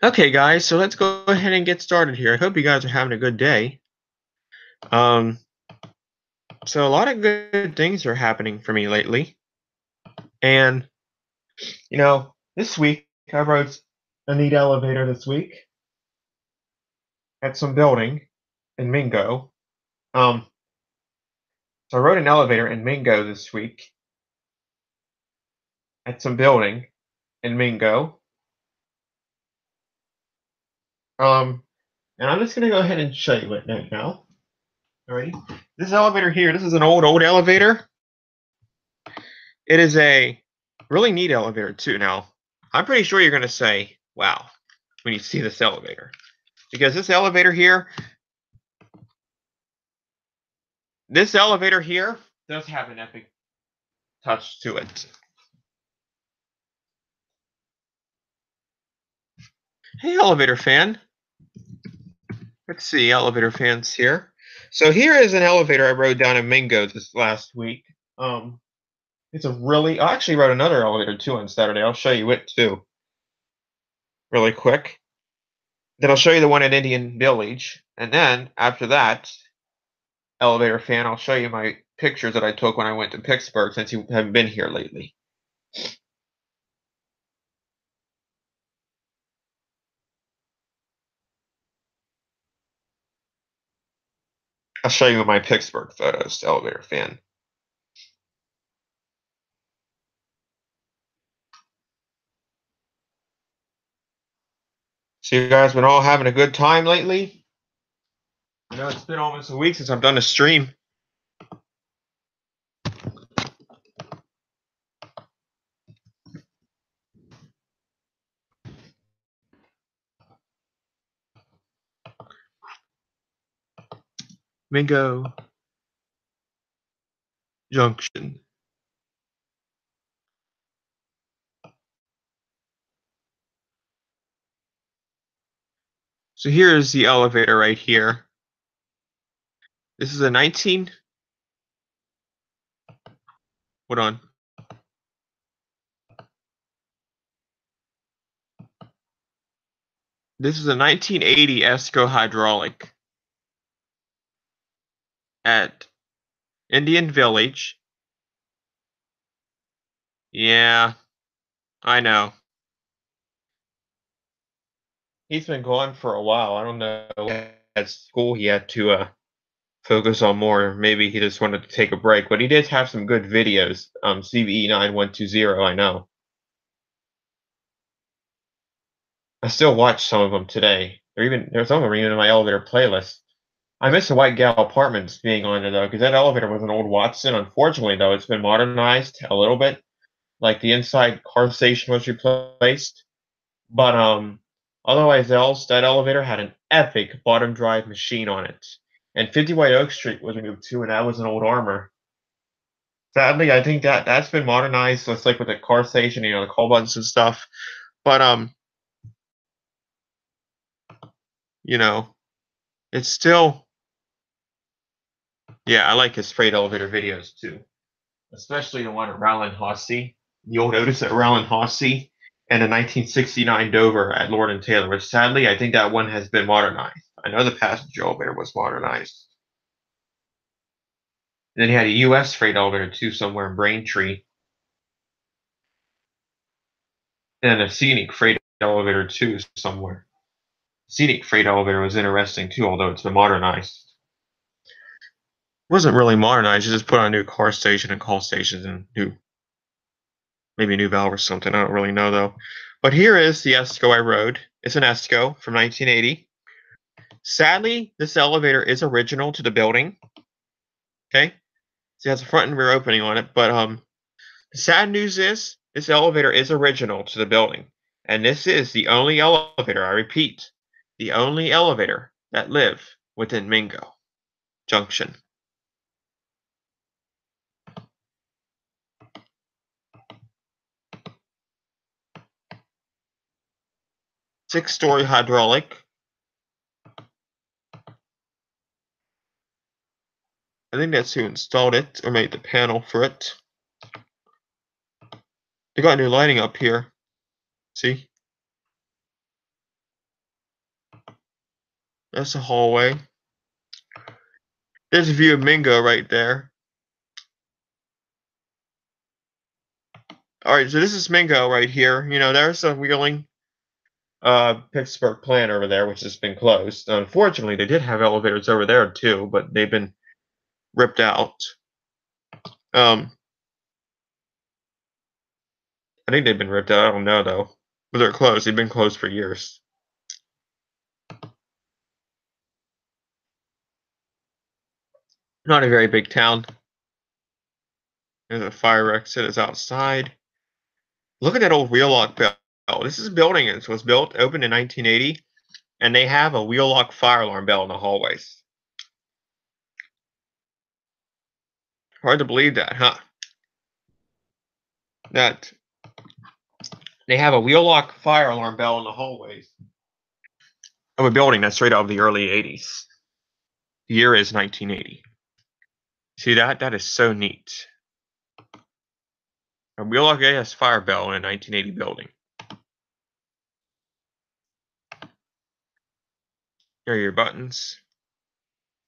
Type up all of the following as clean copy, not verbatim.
Okay, guys, so let's go ahead and get started here. I hope you guys are having a good day. Um, so a lot of good things are happening for me lately, and this week I rode a neat elevator this week at some building in Mingo. Um, so I rode an elevator in Mingo this week at some building in Mingo. Um, and I'm just gonna go ahead and show you it right now. Alrighty, this elevator here. This is an old elevator. It is a really neat elevator too. Now, I'm pretty sure you're going to say, "Wow," when you see this elevator, because this elevator here does have an epic touch to it. Hey, elevator fan. Let's see, elevator fans here. So here is an elevator I rode down in Mingo this last week. Um, it's a really. I actually rode another elevator too on Saturday. I'll show you it too, really quick. Then I'll show you the one at Indian Village, and then after that, elevator fan, I'll show you my pictures that I took when I went to Pittsburgh since you haven't been here lately. I'll show you my Pittsburgh photos, elevator fan. So you guys been all having a good time lately? I know it's been almost a week since I've done a stream. Mingo Junction. So here is the elevator right here. This is a 19. Hold on. This is a 1980 Esco hydraulic at Indian Village. Yeah, I know. He's been gone for a while. I don't know. At school, he had to focus on more. Maybe he just wanted to take a break, but he did have some good videos. CVE 9120, I know. I still watch some of them today. There's some of them even in my elevator playlist. I miss the White Gal Apartments being on there though, because that elevator was an old Watson. Unfortunately, though, it's been modernized a little bit. Like the inside car station was replaced, but otherwise else, that elevator had an epic bottom drive machine on it. And 50 White Oak Street was removed too, and that was an old armor. Sadly, I think that's been modernized, just like with the car station, the call buttons and stuff. But you know, it's still, yeah, I like his freight elevator videos too, especially the one at Rowland Hossey. You'll notice at Rowland Hossey and the 1969 Dover at Lord and Taylor, which sadly I think that one has been modernized. I know the passenger elevator was modernized. And then he had a U.S. freight elevator too, somewhere in Braintree, and a scenic freight elevator too, somewhere. Scenic freight elevator was interesting too, although it's been modernized. It wasn't really modernized; you just put on a new car station and call stations and maybe a new valve or something. I don't really know though. But here is the Esco I rode. It's an Esco from 1980. Sadly, this elevator is original to the building. Okay, so it has a front and rear opening on it. But the sad news is this elevator is original to the building, and this is the only elevator. I repeat, the only elevator that live within Mingo Junction. Six-story hydraulic. I think that's who installed it or made the panel for it. They got new lighting up here. See? That's the hallway. There's a view of Mingo right there. All right, so this is Mingo right here. You know, there's a Wheeling, Pittsburgh plant over there, which has been closed. Unfortunately, they did have elevators over there too, but they've been ripped out. I think they've been ripped out. I don't know though, but they're closed. They've been closed for years. Not a very big town. There's a fire exit. It's outside. Look at that old wheel lock bell. This is a building. It was built, opened in 1980, and they have a wheel lock fire alarm bell in the hallways. Hard to believe that, huh? That they have a wheel lock fire alarm bell in the hallways of a building that's straight out of the early 80s. The year is 1980. See that? That is so neat. A wheel lock AS fire bell in a 1980 building. Here are your buttons.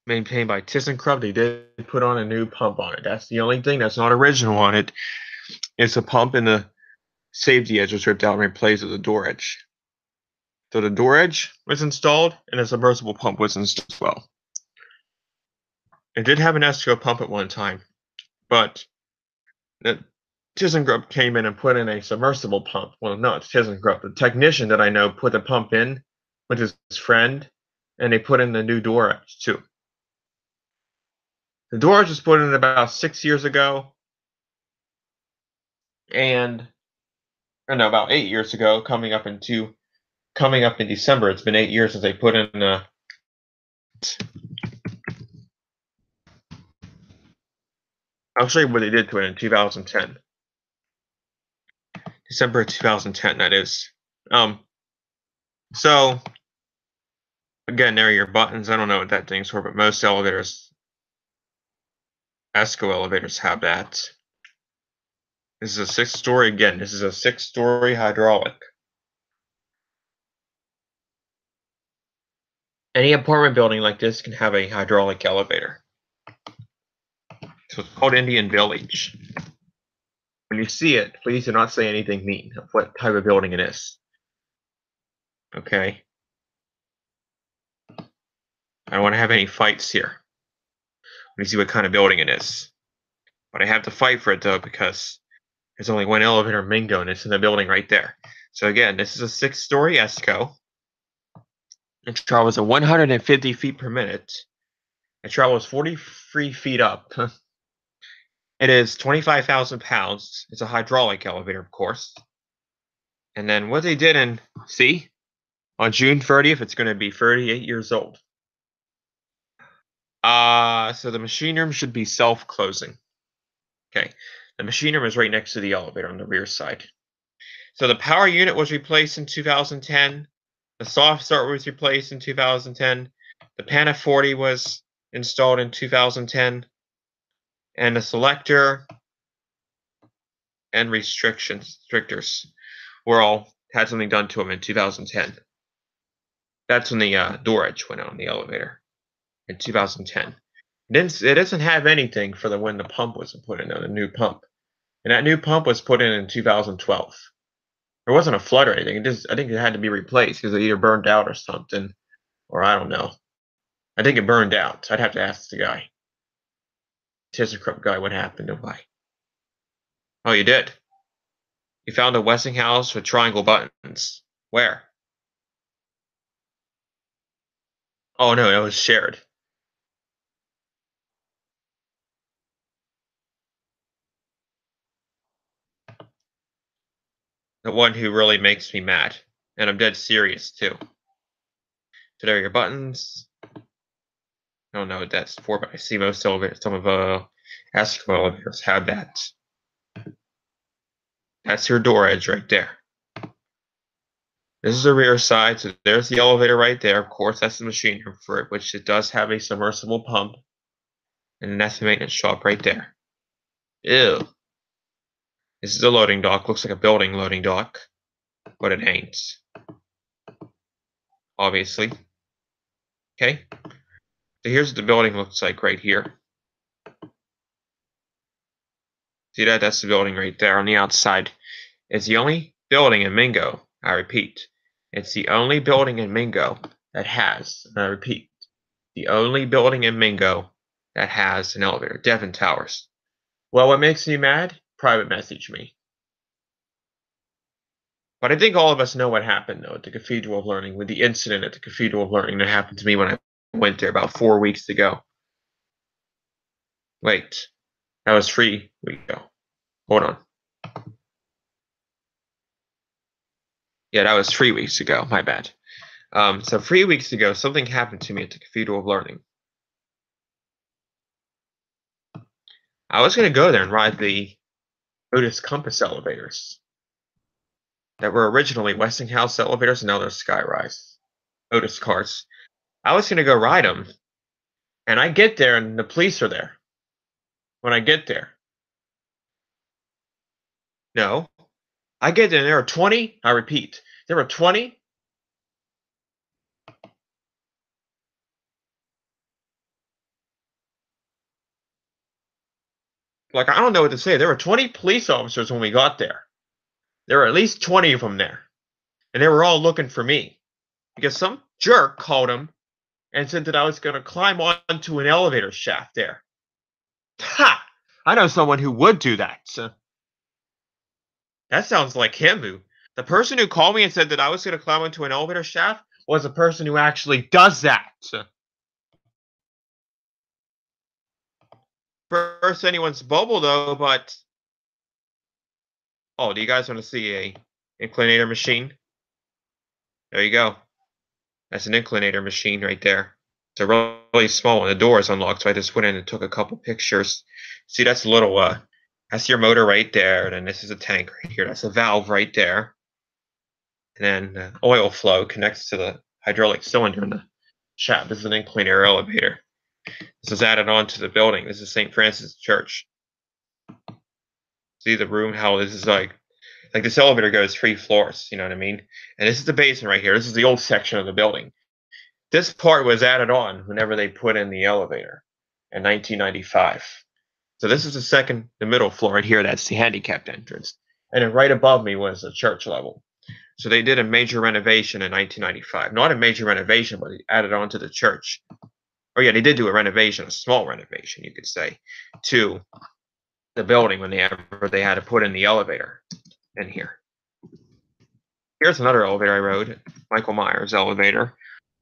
Maintained by ThyssenKrupp. They did put on a new pump on it. That's the only thing that's not original on it. It's a pump and the safety edge was ripped out and replaced with a door edge. So the door edge was installed and a submersible pump was installed as well. It did have an Esco pump at one time, but the ThyssenKrupp came in and put in a submersible pump. Well, no, it's ThyssenKrupp. The technician that I know put the pump in with his friend, and they put in the new door edge too. The door edge was put in about 6 years ago, and no, about 8 years ago, coming up in December. It's been 8 years since they put in I'll show you what they did to it in 2010. December 2010, that is. So, again, there are your buttons. I don't know what that thing's for, but most elevators, Esco elevators, have that. This is a 6-story, again, this is a 6-story hydraulic. Any apartment building like this can have a hydraulic elevator. So it's called Indian Village. When you see it, please do not say anything mean of what type of building it is. Okay? I don't want to have any fights here. Let me see what kind of building it is. But I have to fight for it though because there's only one elevator Mingo and it's in the building right there. So again, this is a 6-story Esco. It travels at 150 feet per minute. It travels 43 feet up. It is 25,000 pounds. It's a hydraulic elevator, of course. And then what they did on June 30th, it's going to be 38 years old. So the machine room should be self-closing. Okay, the machine room is right next to the elevator on the rear side. So the power unit was replaced in 2010. The soft start was replaced in 2010. The PANA 40 was installed in 2010. And the selector and restrictors were all had something done to them in 2010. That's when the door edge went out on the elevator in 2010. It doesn't have anything for when the pump was put in, the new pump. And that new pump was put in 2012. There wasn't a flood or anything. I think it had to be replaced because it either burned out or something, or I don't know. I think it burned out. I'd have to ask the guy. ThyssenKrupp guy what happened and why. Oh, you did? You found a Westinghouse with triangle buttons. Where? Oh no, it was shared. The one who really makes me mad. And I'm dead serious too. So there are your buttons. I don't know what that's for, but I see most elevators, some of Esco elevators have that. That's your door edge right there. This is the rear side, so there's the elevator right there. Of course, that's the machine room for it, which it does have a submersible pump. And that's the maintenance shop right there. Ew. This is a loading dock. Looks like a building loading dock, but it ain't. Obviously. Okay, so here's what the building looks like right here. See that? That's the building right there on the outside. It's the only building in Mingo, I repeat, it's the only building in Mingo that has, and I repeat, the only building in Mingo that has an elevator, Devon Towers. Well, what makes me mad? Private message me. But I think all of us know what happened, though, at the Cathedral of Learning, with the incident at the Cathedral of Learning that happened to me when I went there about 4 weeks ago. Wait, that was 3 weeks ago. Hold on. Yeah, that was 3 weeks ago. My bad. So 3 weeks ago, something happened to me at the Cathedral of Learning. I was going to go there and ride the Otis Compass elevators that were originally Westinghouse elevators, and now they're Skyrise Otis cars. I was going to go ride them, and I get there, and the police are there. When I get there, no, I get there, and there are 20. I repeat, there were 20. Like, I don't know what to say. There were 20 police officers when we got there. There were at least 20 of them there, and they were all looking for me because some jerk called them and said that I was going to climb onto an elevator shaft there. Ha! I know someone who would do that. That sounds like him. The person who called me and said that I was going to climb onto an elevator shaft was the person who actually does that. Burst anyone's bubble though, but oh, do you guys want to see a inclinator machine? There you go. That's an inclinator machine right there. It's a really small one. The door is unlocked, so I just went in and took a couple pictures. See, that's a little that's your motor right there, and then this is a tank right here. That's a valve right there. And then the oil flow connects to the hydraulic cylinder in the shaft. This is an inclinator elevator. This is added on to the building. This is St. Francis Church. See the room, how this is like this elevator goes 3 floors, you know what I mean? And this is the basement right here. This is the old section of the building. This part was added on whenever they put in the elevator in 1995. So this is the middle floor right here. That's the handicapped entrance. And then right above me was the church level. So they did a major renovation in 1995. Not a major renovation, but they added on to the church. Oh yeah, they did do a renovation, a small renovation, you could say, to the building when they had to put in the elevator in here. Here's another elevator I rode, Michael Myers elevator.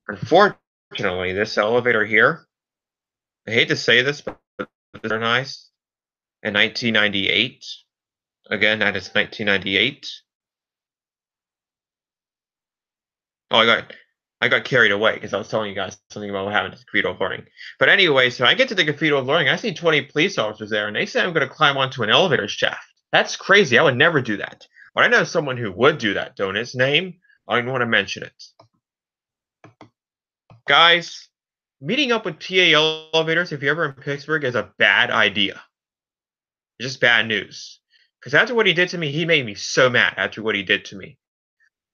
Unfortunately, this elevator here, I hate to say this, but they're nice. In 1998, again, that is 1998. Oh, I got carried away because I was telling you guys something about what happened at the Cathedral of Learning. But anyway, so I get to the Cathedral of Learning. I see 20 police officers there, and they say I'm going to climb onto an elevator shaft. That's crazy. I would never do that. But I know someone who would do that, though. And his name, I don't even want to mention it. Guys, meeting up with PA elevators, if you're ever in Pittsburgh, is a bad idea. It's just bad news. Because after what he did to me, he made me so mad after what he did to me.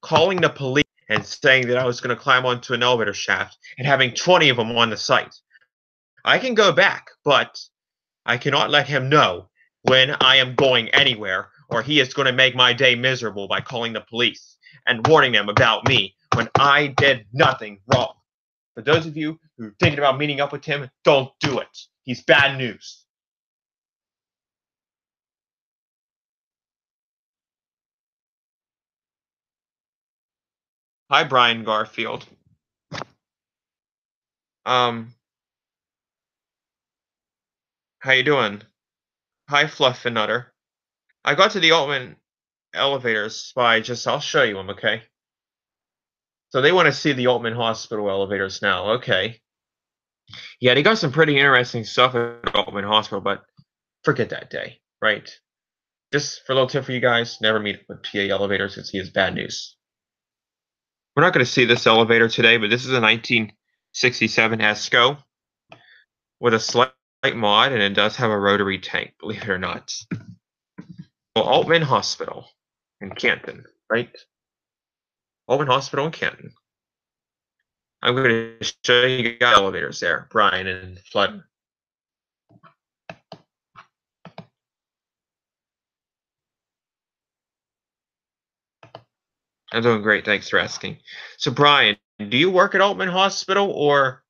Calling the police and saying that I was going to climb onto an elevator shaft and having 20 of them on the site. I can go back, but I cannot let him know when I am going anywhere, or he is going to make my day miserable by calling the police and warning them about me when I did nothing wrong. For those of you who are thinking about meeting up with him, don't do it. He's bad news. Hi, Brian Garfield. Um, how you doing? Hi, Fluff and Nutter. I got to the Altman elevators by I'll show you them, okay? So they want to see the Altman Hospital elevators now, okay. Yeah, they got some pretty interesting stuff at Altman Hospital, but forget that day, right? Just for a little tip for you guys, never meet with PA elevators because he is bad news. We're not going to see this elevator today, but this is a 1967 ESCO with a slight mod, and it does have a rotary tank, believe it or not. Well, Altman Hospital in Canton, right? Altman Hospital in Canton. I'm going to show you guys elevators there, Brian and Flood. I'm doing great. Thanks for asking. So, Brian, do you work at Altman Hospital, or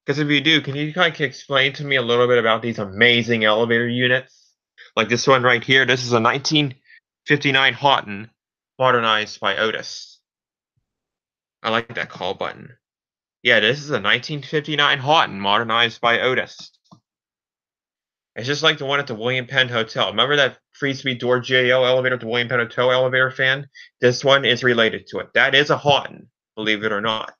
because if you do, can you kind of explain to me a little bit about these amazing elevator units? Like this one right here. This is a 1959 Houghton, modernized by Otis. I like that call button. Yeah, this is a 1959 Houghton, modernized by Otis. It's just like the one at the William Penn Hotel. Remember that free suite door GAO elevator at the William Penn Hotel elevator fan? This one is related to it. That is a Houghton, believe it or not.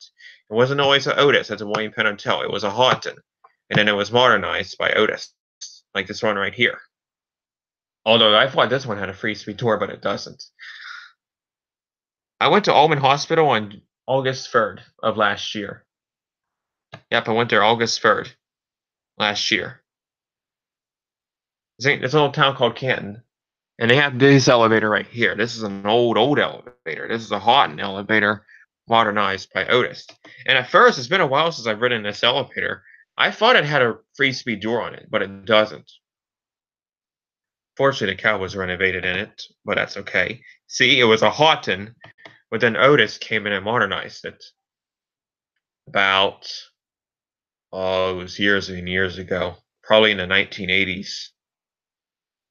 It wasn't always an Otis at the William Penn Hotel. It was a Houghton. And then it was modernized by Otis, like this one right here. Although I thought this one had a free suite tour, but it doesn't. I went to Altman Hospital on August 3rd of last year. Yep, I went there August 3rd last year. It's a little town called Canton. And they have this elevator right here. This is an old elevator. This is a Houghton elevator modernized by Otis. And at first, it's been a while since I've ridden this elevator. I thought it had a free speed door on it, but it doesn't. Fortunately, the cow was renovated in it, but that's okay. See, it was a Houghton, but then Otis came in and modernized it. About, it was years and years ago, probably in the 1980s.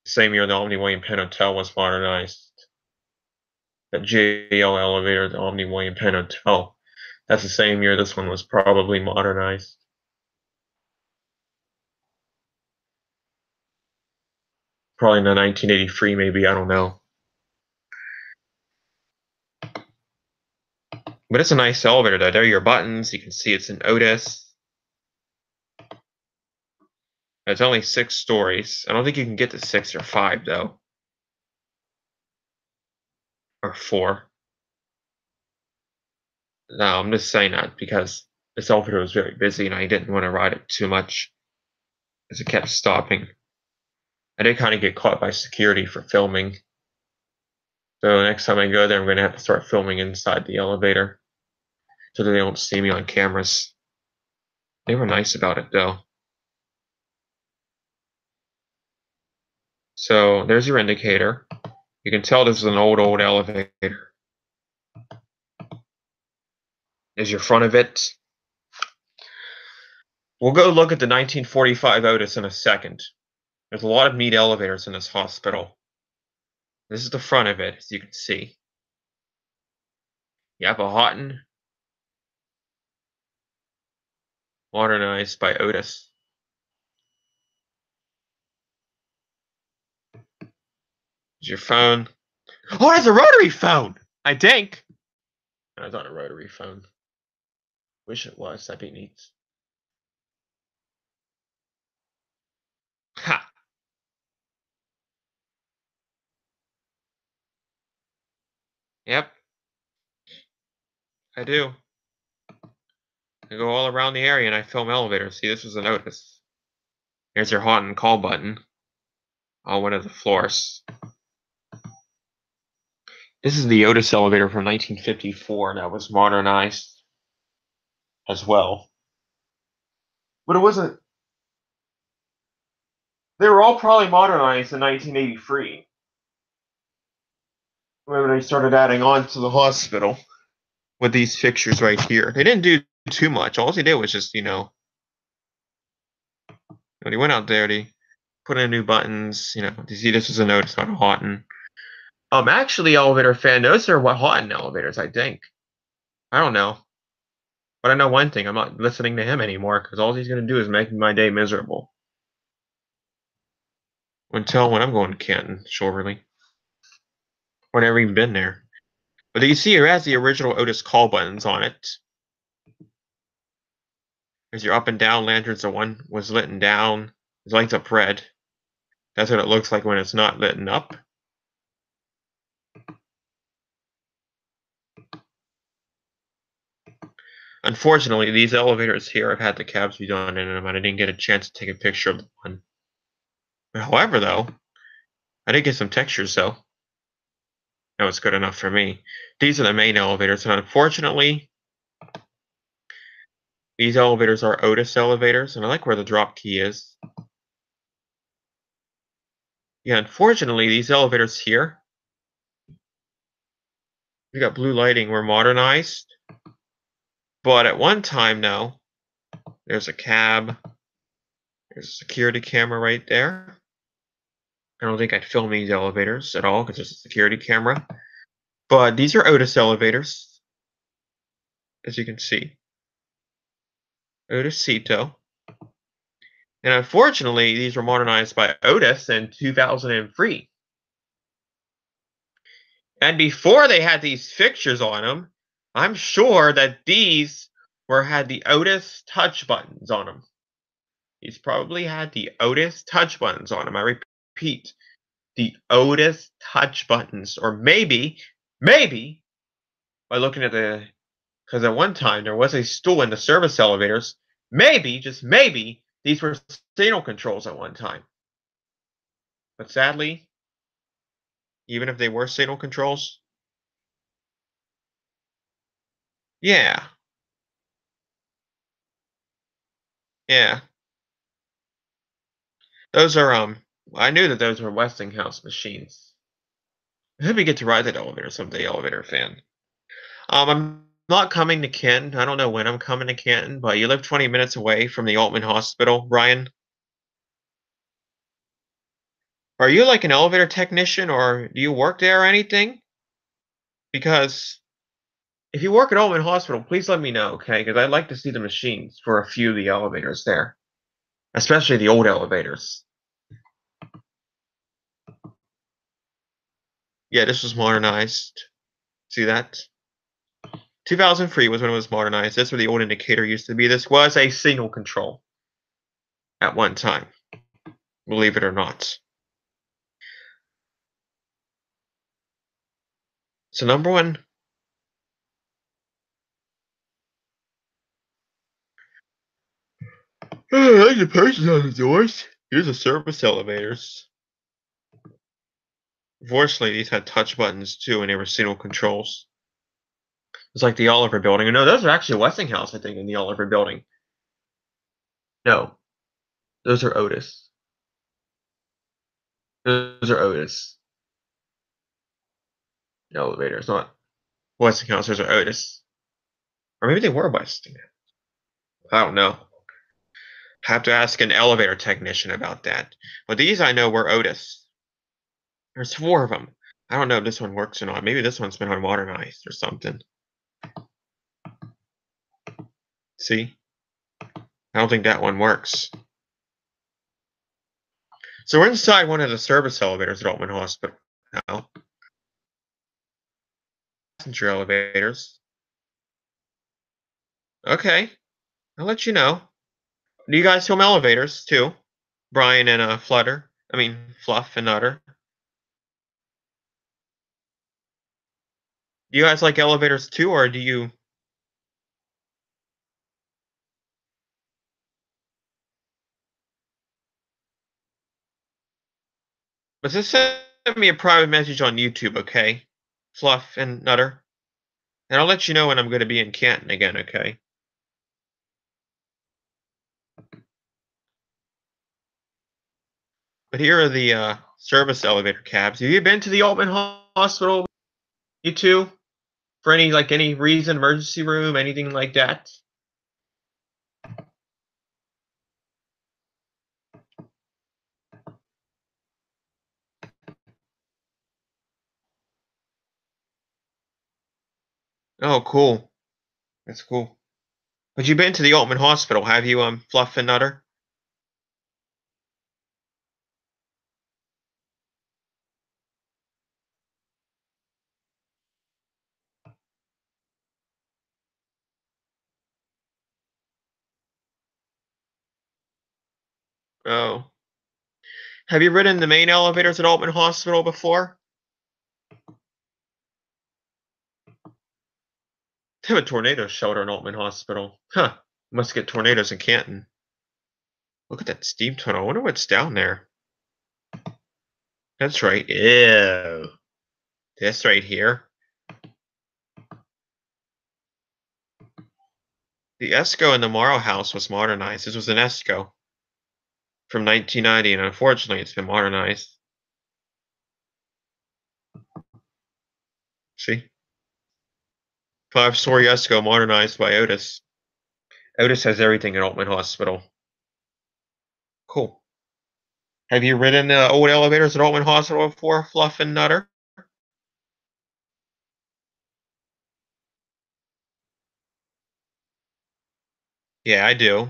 Same year the Omni William Penn Hotel was modernized. That JL elevator, the Omni William Penn Hotel. That's the same year this one was probably modernized. Probably in the 1983, maybe, I don't know. But it's a nice elevator, though. There are your buttons. You can see it's an Otis. It's only 6 stories. I don't think you can get to 6 or 5, though. Or 4. No, I'm just saying that because this elevator was very busy and I didn't want to ride it too much as it kept stopping. I did kind of get caught by security for filming. So next time I go there, I'm going to have to start filming inside the elevator so that they won't see me on cameras. They were nice about it, though. So there's your indicator. You can tell this is an old elevator. There's your front of it. We'll go look at the 1945 Otis in a second. There's a lot of neat elevators in this hospital. This is the front of it, as you can see. You have a Houghton, modernized by Otis. There's your phone. Oh, that's a rotary phone! I think. I thought a rotary phone. Wish it was. That'd be neat. Ha! Yep. I do. I go all around the area and I film elevators. See, this was an Otis. Here's your Houghton call button on one of the floors. This is the Otis elevator from 1954 that was modernized as well. But it wasn't. They were all probably modernized in 1983. When they started adding on to the hospital with these fixtures right here. They didn't do too much. All they did was just, when he went out there, they put in new buttons. You see, this was a Otis, not a Houghton. Actually, elevator fan, those are what Houghton elevators, I think. I don't know. But I know one thing, I'm not listening to him anymore, because all he's going to do is make my day miserable. Until when I'm going to Canton, surely. Or never even been there. But you see, it has the original Otis call buttons on it. There's your up and down lanterns. The one was lit down. It's lights up red. That's what it looks like when it's not lit up. Unfortunately, these elevators here have had the cabs be done in them, and I didn't get a chance to take a picture of the one. However, though, I did get some textures, though. That was good enough for me. These are the main elevators, and unfortunately, These elevators are Otis elevators, and I like where the drop key is. Yeah, unfortunately, these elevators here, we got blue lighting, were modernized. But at one time now, there's a cab, there's a security camera right there. I don't think I'd film these elevators at all because there's a security camera. But these are Otis elevators, as you can see. Otis Cito. And unfortunately, these were modernized by Otis in 2003. And before they had these fixtures on them, I'm sure that these had the Otis touch buttons on them. These probably had the Otis touch buttons on them. I repeat, the Otis touch buttons. Or maybe, by looking at because at one time there was a stool in the service elevators. Maybe, just maybe, these were signal controls at one time. But sadly, even if they were signal controls, yeah, yeah. Those are, I knew that those were Westinghouse machines. I hope you get to ride that elevator someday, elevator fan. I'm not coming to Canton. I don't know when I'm coming to Canton, but you live 20 minutes away from the Altman Hospital, Ryan. Are you like an elevator technician or do you work there or anything? Because if you work at Altman Hospital, please let me know, okay? Because I'd like to see the machines for a few of the elevators there, especially the old elevators. Yeah, this was modernized. See that? 2003 was when it was modernized. That's where the old indicator used to be. This was a signal control at one time, believe it or not. So number one, oh, I like the prices on the doors. Here's the service elevators. Unfortunately, these had touch buttons too, and they were signal controls. It's like the Oliver Building. No, those are actually Westinghouse, I think, in the Oliver Building. No, those are Otis. Those are Otis. The elevators, not Westinghouse. Those are Otis. Or maybe they were Westinghouse. I don't know. Have to ask an elevator technician about that. But these I know were Otis. There's four of them. I don't know if this one works or not. Maybe this one's been modernized or something. See? I don't think that one works. So we're inside one of the service elevators at Altman Hospital now. Passenger elevators. Okay, I'll let you know. Do you guys film elevators too? Brian and Fluff and Nutter. Do you guys like elevators too, or do you? But just send me a private message on YouTube, okay? Fluff and Nutter. And I'll let you know when I'm going to be in Canton again, okay? But here are the service elevator cabs. Have you been to the Altman Hospital, you two? For any reason, emergency room, anything like that? Oh, cool. That's cool. But you've been to the Altman Hospital, have you, Fluff and Nutter? Oh. Have you ridden the main elevators at Altman Hospital before? They have a tornado shelter in Altman Hospital. Huh. Must get tornadoes in Canton. Look at that steam tunnel. I wonder what's down there. That's right. Ew. This right here. The Esco in the Morrow House was modernized. This was an Esco from 1990, and unfortunately, it's been modernized. See? 5-story Esco modernized by Otis. Otis has everything at Altman Hospital. Cool. Have you ridden the old elevators at Altman Hospital before, Fluff and Nutter? Yeah, I do.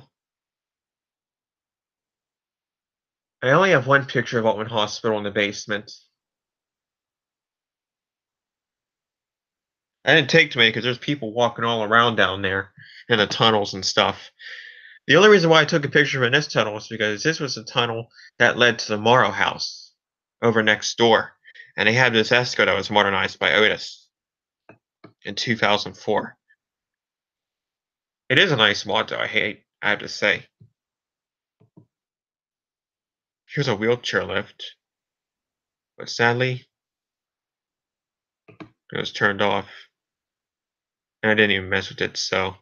I only have one picture of Altman Hospital in the basement. I didn't take too many because there's people walking all around down there in the tunnels and stuff. The only reason why I took a picture in this tunnel was because this was the tunnel that led to the Morrow House over next door. And they had this Esco that was modernized by Otis in 2004. It is a nice mod, though, I have to say. Here's a wheelchair lift. But sadly, it was turned off. And I didn't even mess with it, so.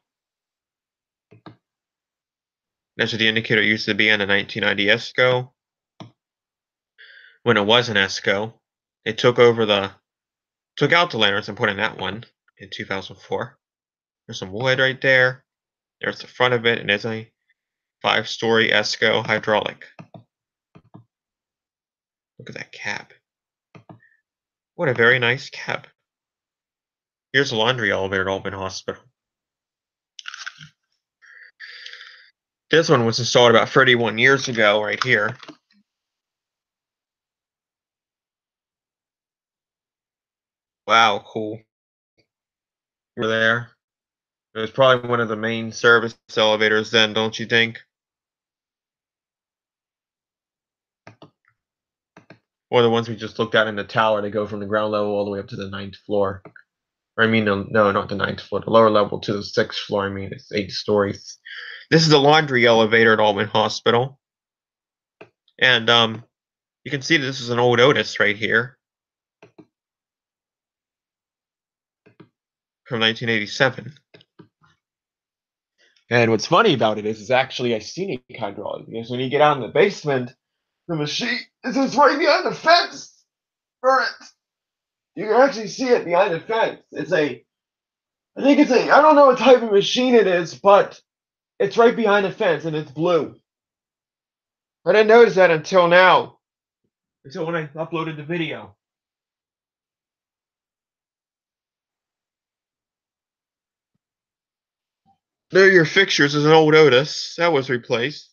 That's what the indicator used to be on the 1990 Esco. When it was an Esco, they took out the lanterns and put in that one in 2004. There's some wood right there. There's the front of it, and there's a 5-story Esco hydraulic. Look at that cab. What a very nice cab. Here's a laundry elevator at Altman Hospital. This one was installed about 31 years ago right here. Wow, cool. We're there. It was probably one of the main service elevators then, don't you think? Or the ones we just looked at in the tower. They go from the ground level all the way up to the 9th floor. Or I mean, no, not the 9th floor. The lower level to the 6th floor. I mean, it's 8 stories. This is the laundry elevator at Altman Hospital. And you can see that this is an old Otis right here. From 1987. And what's funny about it is it's actually a scenic hydraulic, because when you get out in the basement, the machine is just right behind the fence for it. You can actually see it behind the fence. I don't know what type of machine it is, but it's right behind the fence and it's blue. I didn't notice that until now. Until when I uploaded the video. There are your fixtures. Is an old Otis. That was replaced.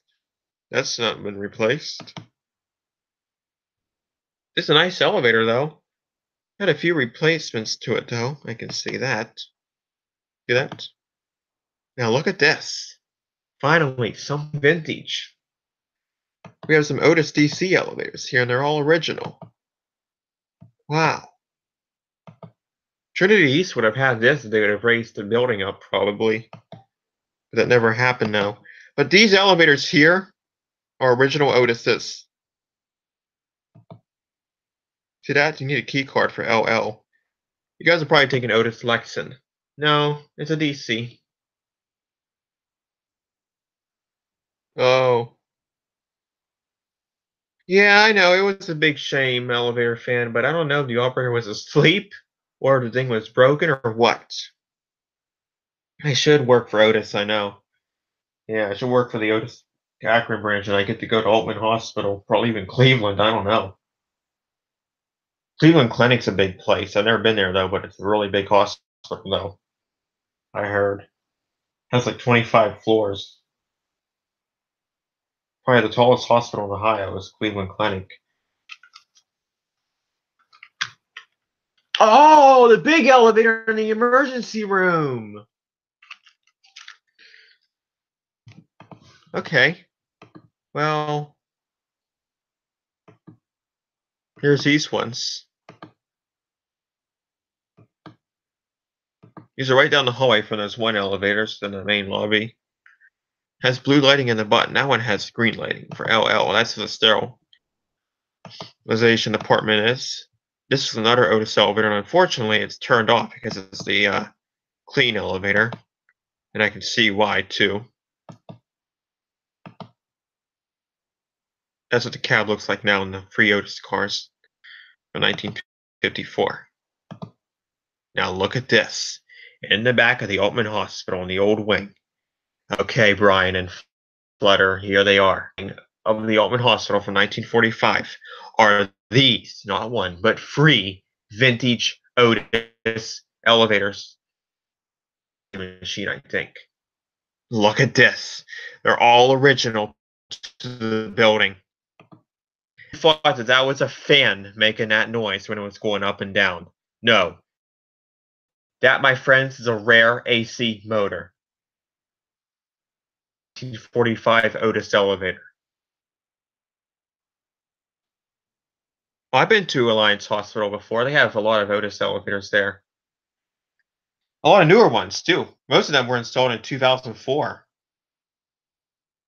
That's not been replaced. It's a nice elevator, though. Had a few replacements to it, though. I can see that. See that? Now look at this. Finally, some vintage. We have some Otis DC elevators here, and they're all original. Wow. Trinity East would have had this, they would have raised the building up, probably. But that never happened now. But these elevators here are original Otises. See that? You need a key card for LL. You guys are probably taking Otis Lexan. No, it's a DC. Oh. Yeah, I know. It was a big shame, elevator fan, but I don't know if the operator was asleep or the thing was broken or what. I should work for Otis, I know. Yeah, I should work for the Otis Akron branch and I get to go to Altman Hospital, probably even Cleveland, I don't know. Cleveland Clinic's a big place. I've never been there though, but it's a really big hospital though. I heard. It has like 25 floors. Probably the tallest hospital in Ohio is Cleveland Clinic. Oh, the big elevator in the emergency room. Okay. Well, here's these ones. These are right down the hallway from those one elevators in the main lobby. Has blue lighting in the button. That one has green lighting for LL. That's the sterilization department is. This is another Otis elevator, and unfortunately, it's turned off because it's the clean elevator. And I can see why, too. That's what the cab looks like now in the free Otis cars from 1954. Now look at this. In the back of the Altman Hospital in the old wing. Okay, Brian and Flutter, here they are. Of the Altman Hospital from 1945 are these, not one, but three vintage Otis elevators machine, I think. Look at this. They're all original to the building. I thought that that was a fan making that noise when it was going up and down. No. That, my friends, is a rare AC motor. 1945 Otis elevator. Well, I've been to Alliance Hospital before. They have a lot of Otis elevators there. A lot of newer ones, too. Most of them were installed in 2004.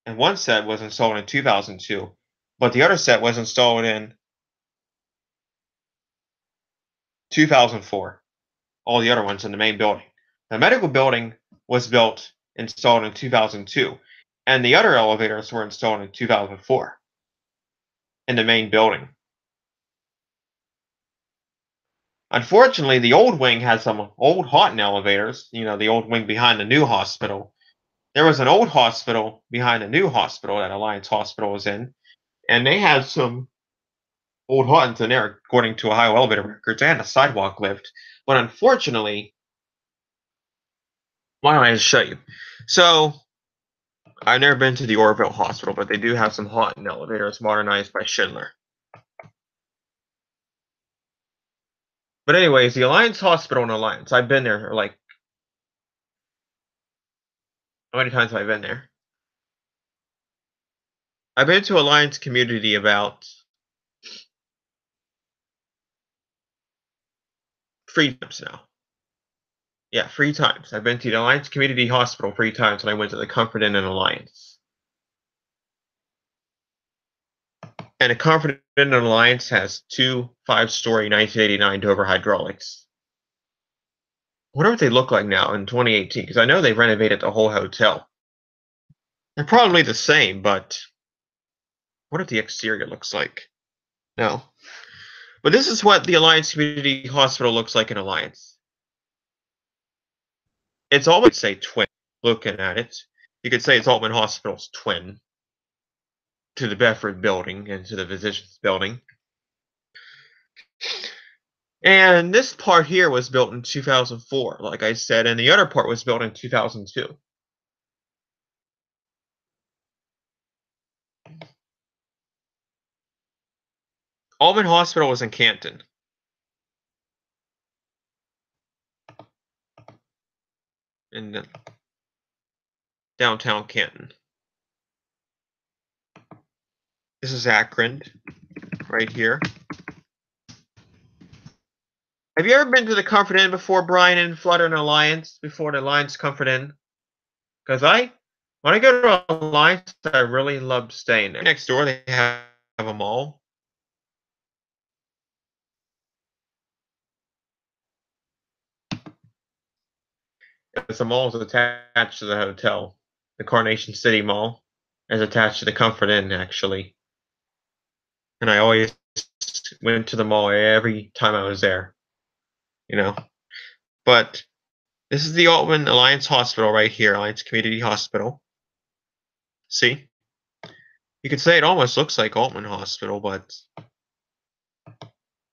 And one set was installed in 2002. But the other set was installed in 2004. All the other ones in the main building. The medical building was installed in 2002. And the other elevators were installed in 2004 in the main building. Unfortunately, the old wing has some old Houghton elevators, the old wing behind the new hospital. There was an old hospital behind the new hospital that Alliance Hospital was in, and they had some old Houghtons in there, according to Ohio elevator records. They had a sidewalk lift, but unfortunately, why don't I just show you? So, I've never been to the Orville Hospital, but they do have some Houghton elevators modernized by Schindler. But anyways, the Alliance Hospital in Alliance, I've been there like, how many times have I been there? I've been to Alliance Community about 3 times now. Yeah, 3 times. I've been to the Alliance Community Hospital 3 times when I went to the Comfort Inn and Alliance. And the Comfort Inn and Alliance has 2 5-story 1989 Dover hydraulics. I wonder what they look like now in 2018, because I know they've renovated the whole hotel. They're probably the same, but what if the exterior looks like? No. But this is what the Alliance Community Hospital looks like in Alliance. It's almost, say, twin. Looking at it, you could say it's Altman Hospital's twin to the Bedford building and to the physician's building. And this part here was built in 2004, like I said, and the other part was built in 2002. Altman Hospital was in Canton. In downtown Canton. This is Akron, right here. Have you ever been to the Comfort Inn before, Brian, and Flutter and Alliance, before the Alliance Comfort Inn? Because when I go to Alliance, I really love staying there. Next door, they have a mall. The mall is attached to the hotel. The Carnation City Mall is attached to the Comfort Inn, actually. And I always went to the mall every time I was there. But this is the Altman Alliance Hospital right here, Alliance Community Hospital. See? You could say it almost looks like Altman Hospital, but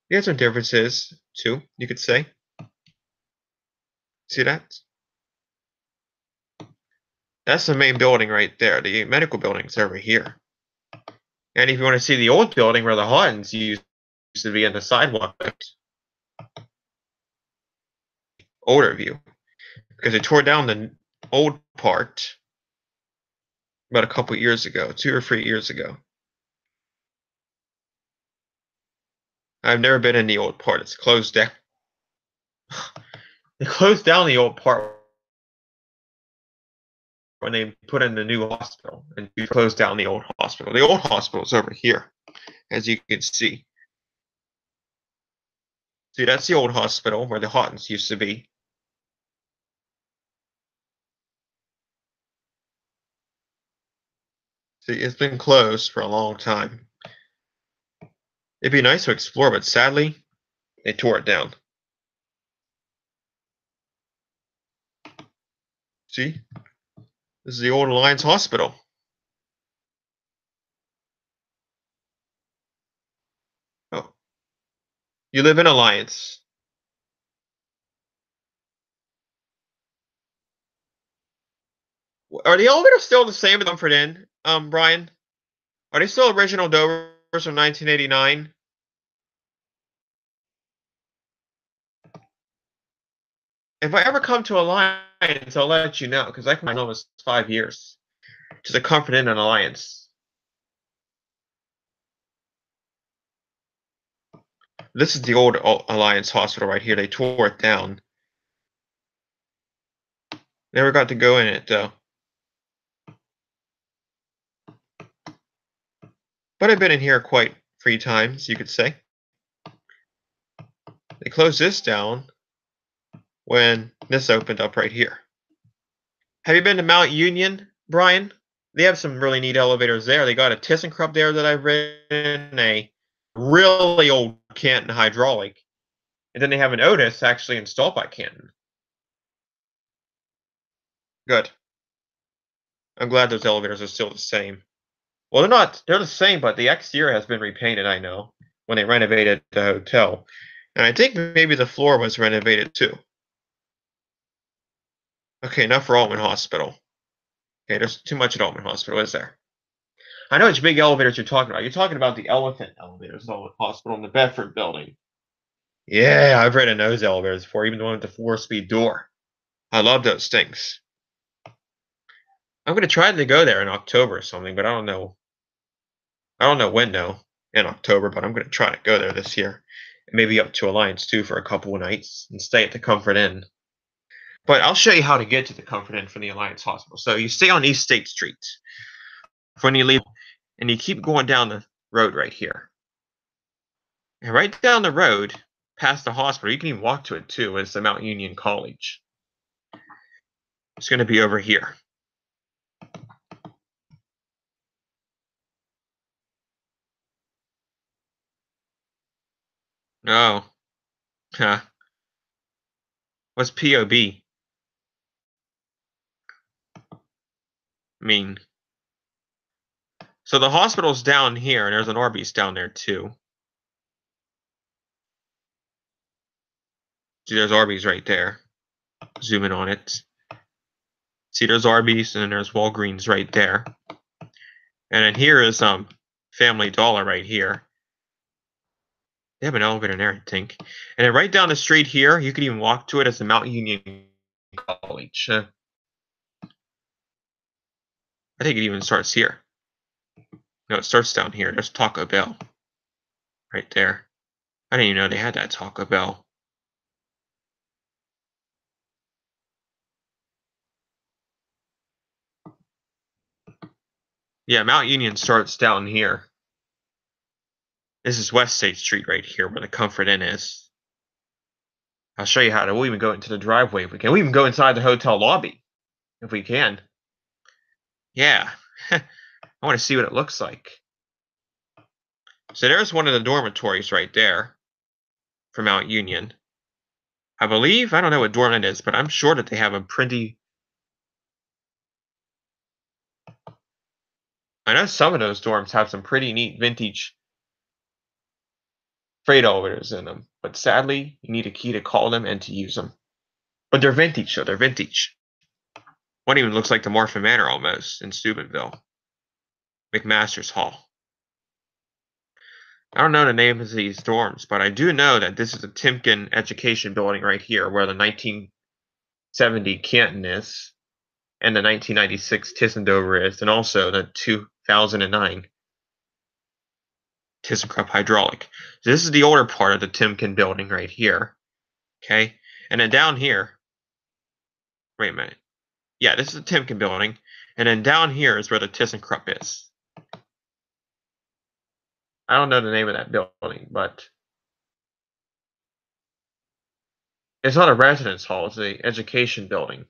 there's some differences, too, you could say. See that? That's the main building right there. The medical building's over here. And if you want to see the old building where the Haughtons used to be in the sidewalk, older view, because they tore down the old part about a couple years ago, 2 or 3 years ago. I've never been in the old part. It's closed down. They closed down the old part when they put in the new hospital, and we closed down the old hospital. The old hospital is over here, as you can see. See, that's the old hospital where the Haughtons used to be. See, it's been closed for a long time. It'd be nice to explore, but sadly, they tore it down. See? This is the old Alliance Hospital. Oh, you live in Alliance. Are the elevators still the same at Comfort Inn, Brian? Are they still original Dovers from 1989? If I ever come to Alliance, I'll let you know, because I can almost 5 years to the Comfort Inn and Alliance. This is the old Alliance Hospital right here. They tore it down. Never got to go in it, though. But I've been in here quite 3 times, you could say. They closed this down when this opened up right here. Have you been to Mount Union, Brian? They have some really neat elevators there. They got a ThyssenKrupp there that I've ridden, a really old Canton hydraulic, and then they have an Otis actually installed by Canton. Good. I'm glad those elevators are still the same. Well, they're the same, but the exterior has been repainted, I know, when they renovated the hotel. And I think maybe the floor was renovated too. Okay, enough for Altman Hospital. Okay, there's too much at Altman Hospital, is there? I know which big elevators you're talking about. You're talking about the elephant elevators at Altman Hospital in the Bedford building. Yeah, I've ridden those elevators before, even the one with the 4-speed door. I love those things. I'm going to try to go there in October or something, but I don't know. I don't know when, though, in October, but I'm going to try to go there this year. And maybe up to Alliance, too, for a couple of nights and stay at the Comfort Inn. But I'll show you how to get to the Comfort Inn from the Alliance Hospital. So you stay on East State Street when you leave, and you keep going down the road right here. And right down the road, past the hospital, you can even walk to it, too. It's the Mount Union College. It's going to be over here. Oh. Huh. What's POB mean? So the hospital's down here, and there's an Arby's down there, too. See, there's Arby's right there. Zoom in on it. See, there's Arby's, and then there's Walgreens right there. And then here is Family Dollar right here. They have an elevator in there, I think. And then right down the street here, you can even walk to it as the Mount Union College. I think it even starts here. No, it starts down here. There's Taco Bell. Right there. I didn't even know they had that Taco Bell. Yeah, Mount Union starts down here. This is West State Street right here where the Comfort Inn is. I'll show you how to. We'll even go into the driveway if we can. We'll even go inside the hotel lobby if we can. Yeah. I want to see what it looks like. So there's one of the dormitories right there for Mount Union. I believe, I don't know what dorm it is, but I'm sure that they have a pretty... I know some of those dorms have some pretty neat vintage freight elevators in them, but sadly, you need a key to call them and to use them. But they're vintage, so they're vintage. One even looks like the Morphin Manor almost in Steubenville. McMaster's Hall. I don't know the names of these dorms, but I do know that this is the Timken Education Building right here, where the 1970 Canton is, and the 1996 ThyssenDover is, and also the 2009 ThyssenKrupp Hydraulic. So this is the older part of the Timken building right here. Okay, and then down here, wait a minute. Yeah, this is the Timken building, and then down here is where the ThyssenKrupp is. I don't know the name of that building, but it's not a residence hall, it's an education building.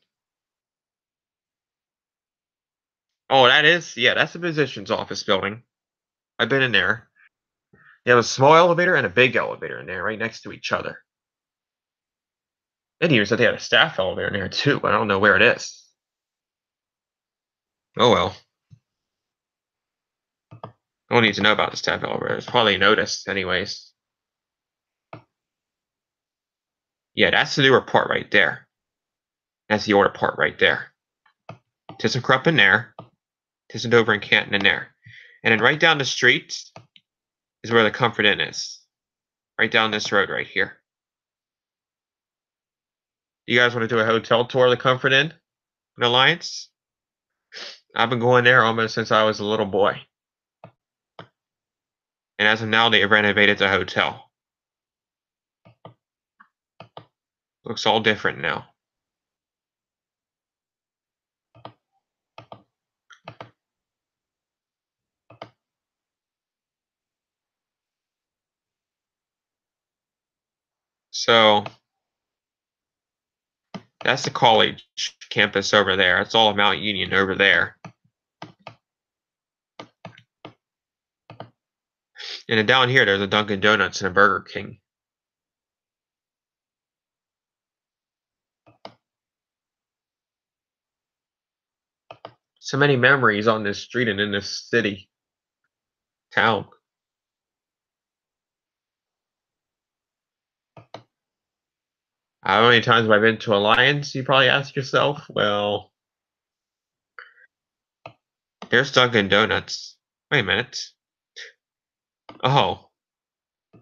Oh, yeah, that's the physician's office building. I've been in there. They have a small elevator and a big elevator in there, right next to each other. And even said they had a staff elevator in there too, but I don't know where it is. Oh well. I don't need to know about the staff elevator. It's probably noticed anyways. Yeah, that's the newer part right there. That's the older part right there. ThyssenKrupp in there. ThyssenDover and Canton in there. And then right down the street is where the Comfort Inn is. Right down this road right here. You guys want to do a hotel tour of the Comfort Inn in Alliance? I've been going there almost since I was a little boy. And as of now, they have renovated the hotel. Looks all different now. So that's the college campus over there. It's all of Mount Union over there. And then down here, there's a Dunkin' Donuts and a Burger King. So many memories on this street and in this city, town. How many times have I been to Alliance, you probably ask yourself? Well, there's Dunkin' Donuts. Wait a minute. Oh,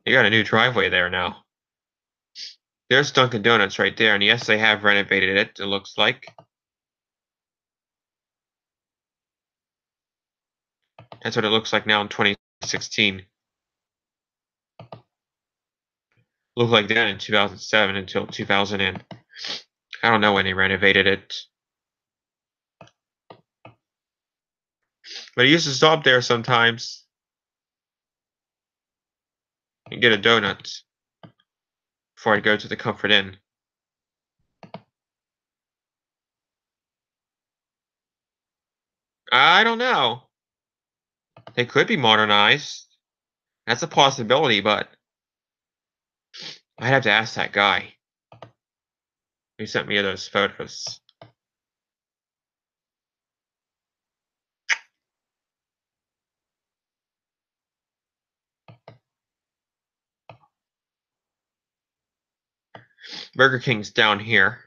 you got a new driveway there now. There's Dunkin' Donuts right there, and yes, they have renovated it, it looks like. That's what it looks like now in 2016. Looked like that in 2007 until 2000 and I don't know when they renovated it. But I used to stop there sometimes and get a donut before I'd go to the Comfort Inn. I don't know. They could be modernized. That's a possibility, but I'd have to ask that guy who sent me those photos. Burger King's down here.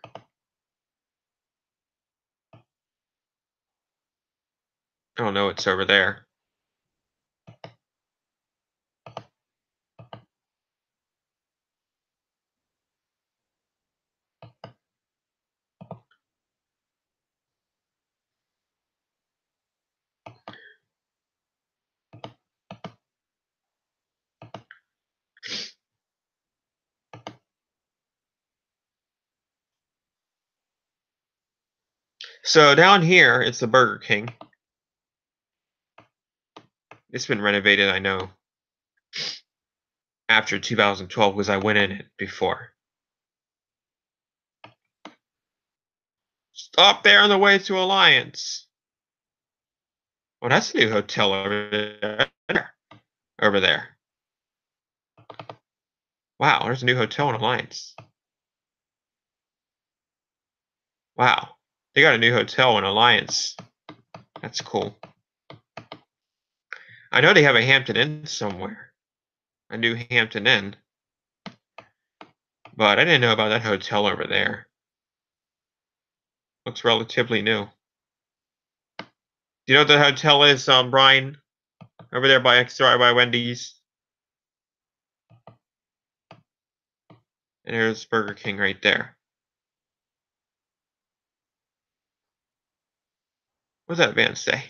I don't know what's over there. So down here, it's the Burger King. It's been renovated, I know, after 2012 because I went in it before. Stop there on the way to Alliance. Oh, that's a new hotel over there. Over there. Wow, there's a new hotel in Alliance. Wow, they got a new hotel in Alliance. That's cool. I know they have a Hampton Inn somewhere. A new Hampton Inn. But I didn't know about that hotel over there. Looks relatively new. Do you know what the hotel is, Brian? Over there by Wendy's. And there's Burger King right there. What does that van say?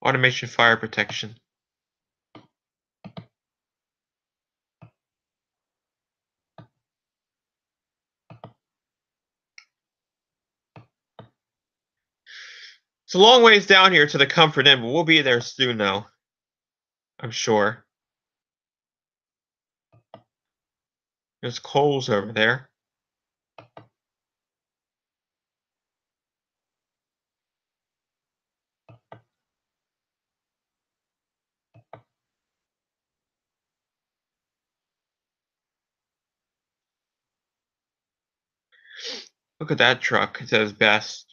Automation fire protection. It's a long ways down here to the Comfort Inn, but we'll be there soon though. I'm sure. There's Kohl's over there. Look at that truck. It says Best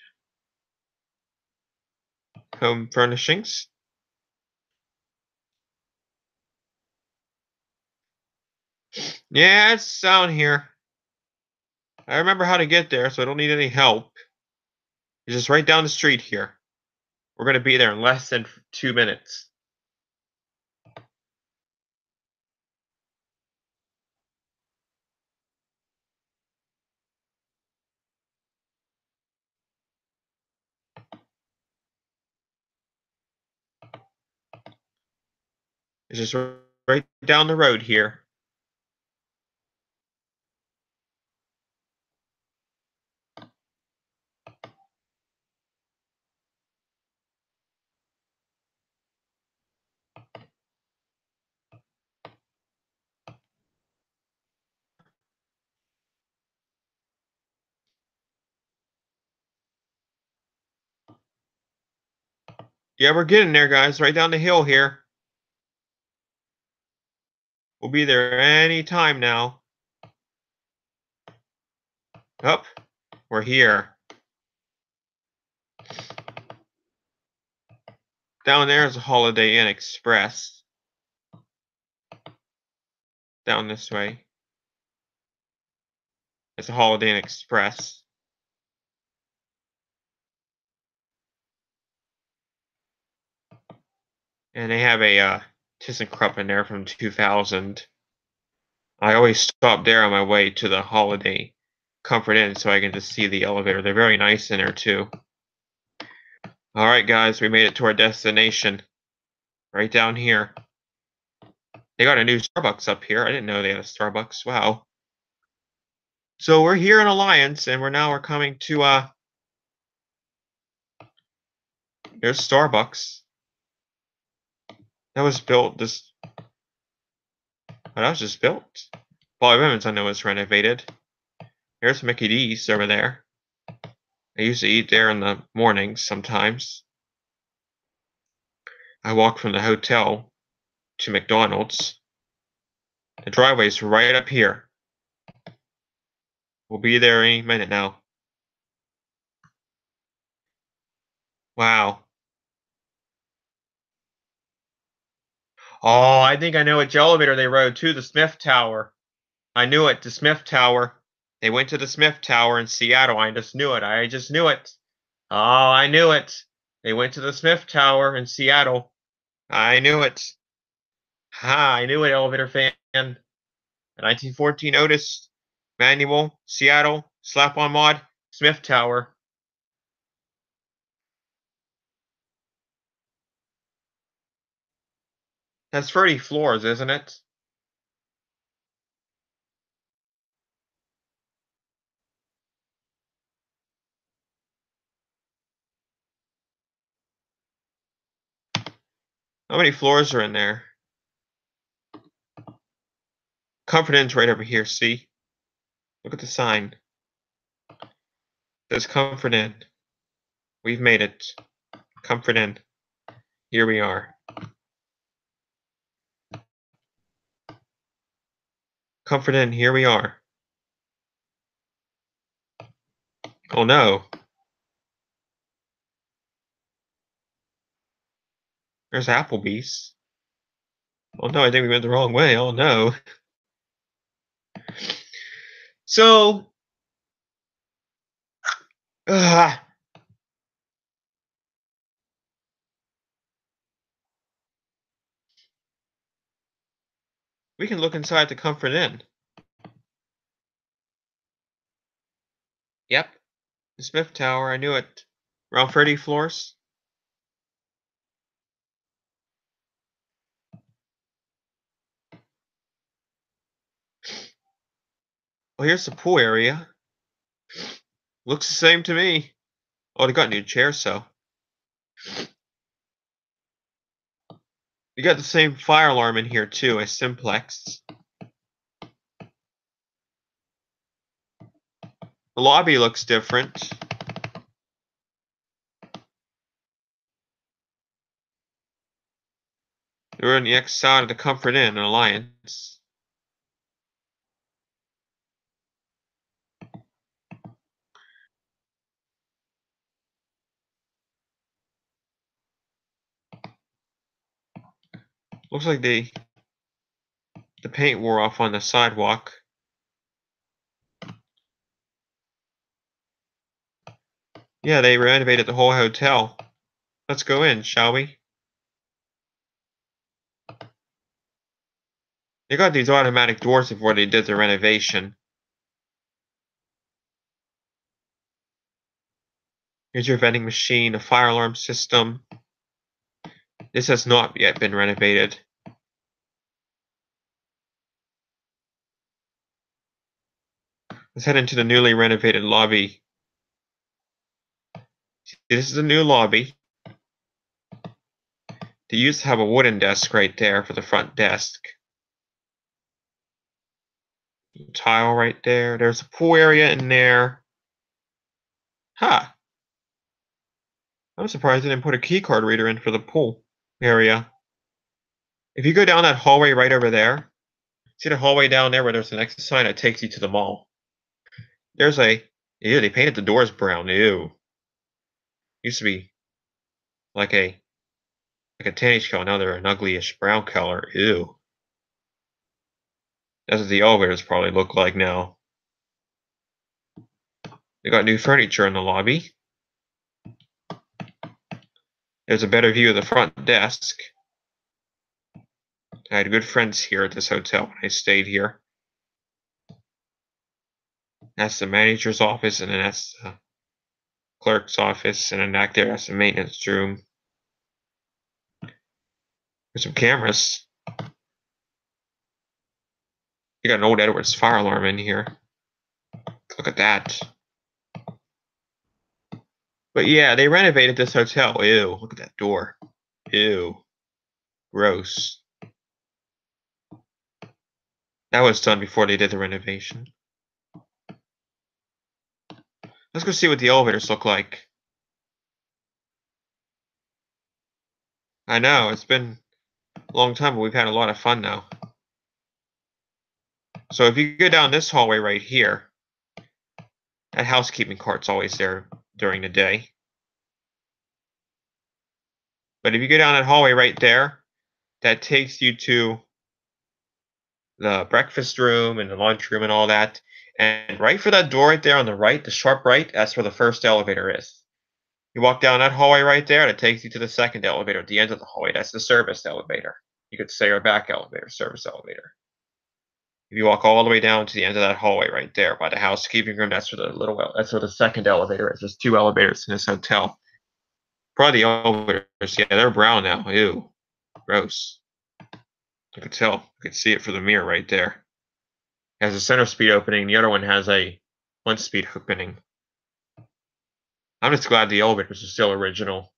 Home Furnishings. Yeah, it's down here. I remember how to get there, so I don't need any help. It's just right down the street here. We're going to be there in less than 2 minutes. It's just right down the road here. Yeah, we're getting there, guys. Right down the hill here. We'll be there any time now. Up, we're here. Down there is a Holiday Inn Express. Down this way. It's a Holiday Inn Express. And they have a ThyssenKrupp in there from 2000. I always stop there on my way to the Holiday Comfort Inn so I can just see the elevator. They're very nice in there too. All right, guys, we made it to our destination. Right down here. They got a new Starbucks up here. I didn't know they had a Starbucks. Wow. So we're here in Alliance, and we're coming to here's Starbucks. That was built this. Oh, that was just built. Bobby Women's, I know, was renovated. Here's Mickey D's over there. I used to eat there in the mornings sometimes. I walk from the hotel to McDonald's. The driveway's right up here. We'll be there any minute now. Wow. Oh, I think I know which elevator they rode to, the Smith Tower. I knew it, the Smith Tower. They went to the Smith Tower in Seattle. I just knew it. I just knew it. Oh, I knew it. They went to the Smith Tower in Seattle. I knew it. Ha, I knew it, elevator fan. The 1914 Otis Manual, Seattle, slap-on mod, Smith Tower. That's 30 floors, isn't it? How many floors are in there? Comfort Inn's right over here, see? Look at the sign. It says Comfort Inn. We've made it. Comfort Inn. Here we are. Comfort Inn, here we are. Oh no. There's Applebee's. Oh no, I think we went the wrong way. Oh no. So, uh, we can look inside the Comfort Inn. Yep. The Smith Tower, I knew it. Around 30 floors. Well, here's the pool area. Looks the same to me. Oh, they got new chairs, so. You got the same fire alarm in here, too, a simplex. The lobby looks different. We're on the X side of the Comfort Inn in Alliance. Looks like the paint wore off on the sidewalk. Yeah, they renovated the whole hotel. Let's go in, shall we? They got these automatic doors before they did the renovation. Here's your vending machine, a fire alarm system. This has not yet been renovated. Let's head into the newly renovated lobby. This is a new lobby. They used to have a wooden desk right there for the front desk. Tile right there. There's a pool area in there. Huh. I'm surprised they didn't put a key card reader in for the pool area. If you go down that hallway right over there, see the hallway down there where there's an exit sign that takes you to the mall? There's a, ew, they painted the doors brown. Ew. Used to be like a tannish color. Now they're an uglyish brown color. Ew. That's what the elevators probably look like now. They got new furniture in the lobby. There's a better view of the front desk. I had good friends here at this hotel when I stayed here. That's the manager's office, and then that's the clerk's office, and then back there that's the maintenance room. There's some cameras. You got an old Edwards fire alarm in here. Look at that. But yeah, they renovated this hotel. Ew, look at that door. Ew. Gross. That was done before they did the renovation. Let's go see what the elevators look like. I know, it's been a long time, but we've had a lot of fun now. So if you go down this hallway right here, that housekeeping cart's always there during the day. But if you go down that hallway right there, that takes you to the breakfast room and the lunch room and all that. And right for that door right there on the right, the sharp right, that's where the first elevator is. You walk down that hallway right there, and it takes you to the second elevator at the end of the hallway. That's the service elevator. You could say our back elevator, service elevator. If you walk all the way down to the end of that hallway right there by the housekeeping room, that's where that's where the second elevator is. There's two elevators in this hotel. Probably the elevators, yeah, they're brown now. Ew, gross. I could tell. I could see it through the mirror right there. It has a center speed opening. The other one has a one speed opening. I'm just glad the elevators are still original.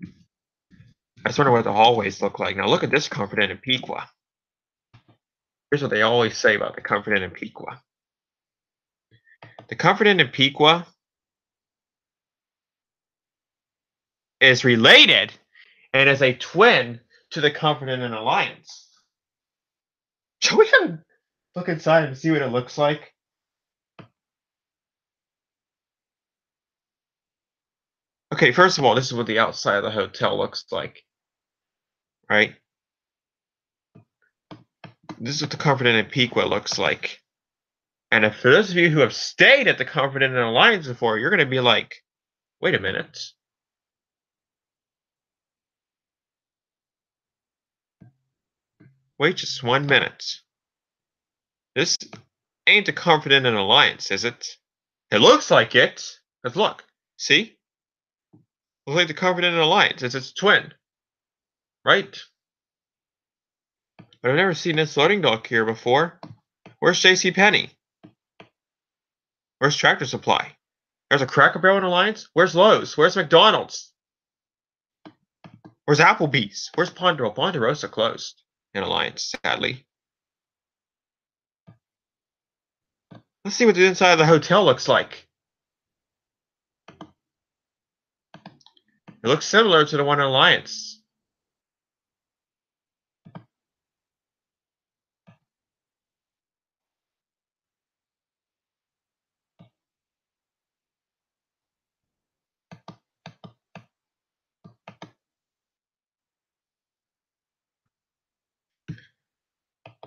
I just wonder what the hallways look like. Now look at this Comfort Inn in Piqua. Here's what they always say about the Comfort Inn in Piqua. The Comfort Inn in Piqua is related and is a twin to the Comfort Inn in Alliance. Shall we look inside and see what it looks like? Okay, first of all, this is what the outside of the hotel looks like. Right? This is what the Comfort Inn in Piqua looks like. And if for those of you who have stayed at the Comfort Inn in Alliance before, you're going to be like, wait a minute. Wait just 1 minute. This ain't the Comfort Inn in Alliance, is it? It looks like it. Because look, see? Looks like the Comfort Inn in Alliance. It's its twin. Right? But I've never seen this loading dock here before. Where's JCPenney? Where's Tractor Supply? There's a Cracker Barrel in Alliance? Where's Lowe's? Where's McDonald's? Where's Applebee's? Where's Ponderosa? Ponderosa closed in Alliance, sadly. Let's see what the inside of the hotel looks like. It looks similar to the one in Alliance.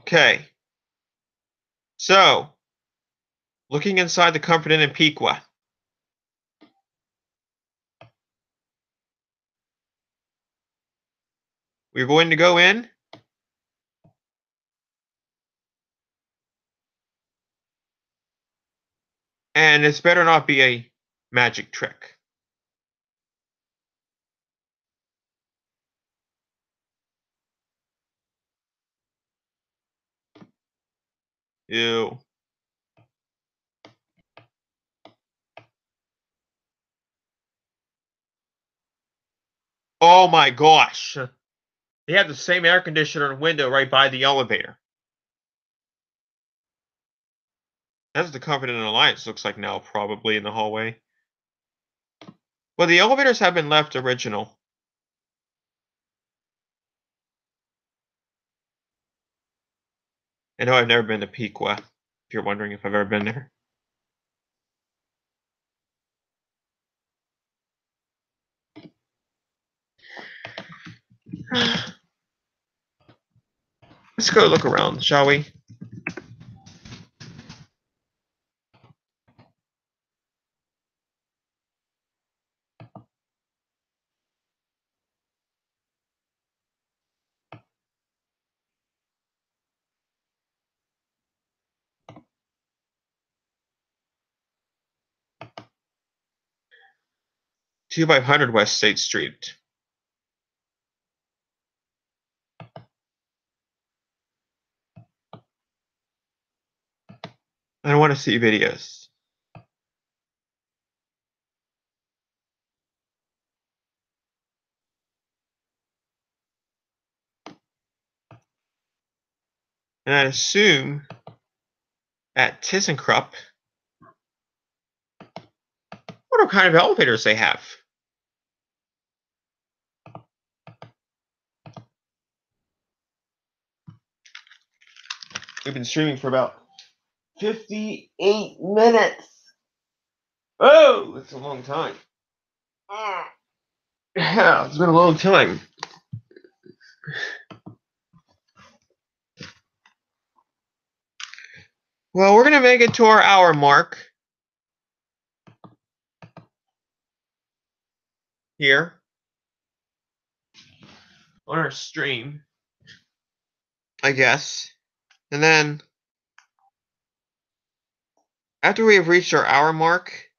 Okay. So, looking inside the Comfort Inn in Piqua. We're going to go in. And this better not be a magic trick. Ew. Oh my gosh. They have the same air conditioner and window right by the elevator. That's the Comfort Inn Alliance looks like now, probably in the hallway. Well, the elevators have been left original. I know I've never been to Piqua, if you're wondering if I've ever been there. Let's go look around, shall we? Two 500 West State Street. I don't want to see videos. And I assume at ThyssenKrupp, what kind of elevators they have. We've been streaming for about 58 minutes. Oh, it's a long time. Yeah, it's been a long time. Well, we're going to make it to our hour mark here on our stream, I guess. And then after we have reached our hour mark,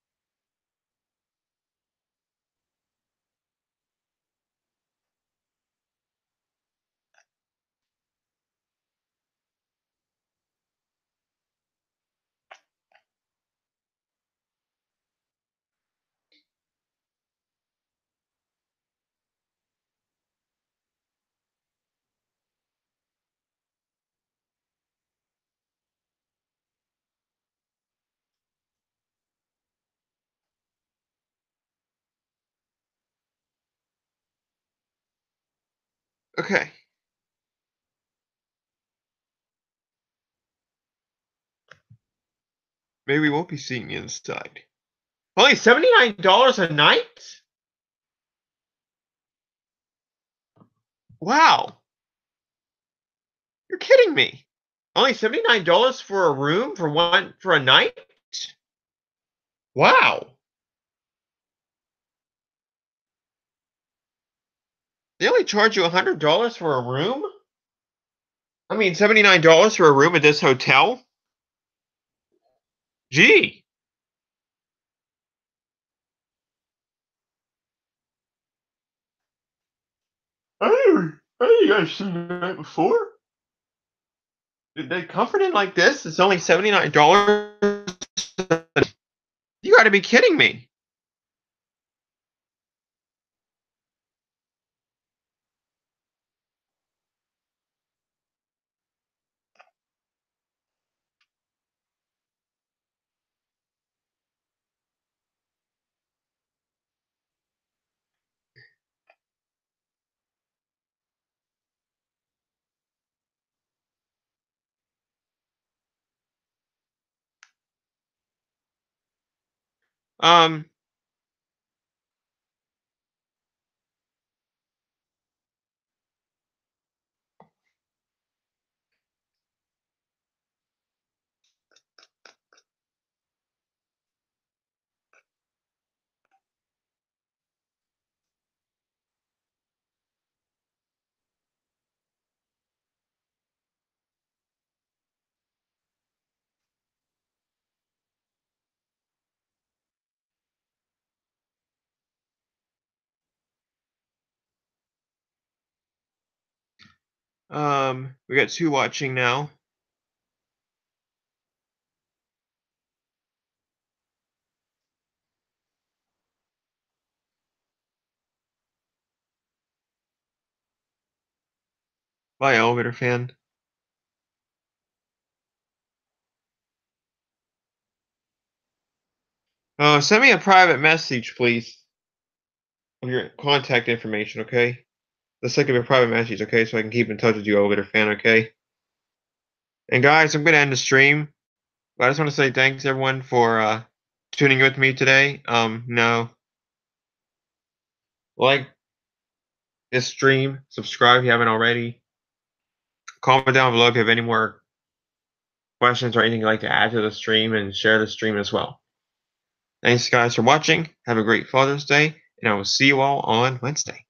okay. Maybe we won't be seeing the inside. Only $79 a night? Wow. You're kidding me. Only $79 for a room for a night? Wow. They only charge you $100 for a room? I mean, $79 for a room at this hotel? Gee. You guys seen the night before? Did they Comfort Inn like this? It's only $79. You gotta be kidding me. Um, We got 2 watching now. Bye, elevator fan. Send me a private message, please, of your contact information, okay? The sake of your private message, okay, so I can keep in touch with you, elevator fan, okay? And guys, I'm gonna end the stream, but I just want to say thanks everyone for tuning in with me today. No, like this stream, subscribe if you haven't already. Comment down below if you have any more questions or anything you'd like to add to the stream, and share the stream as well. Thanks guys for watching. Have a great Father's Day, and I will see you all on Wednesday.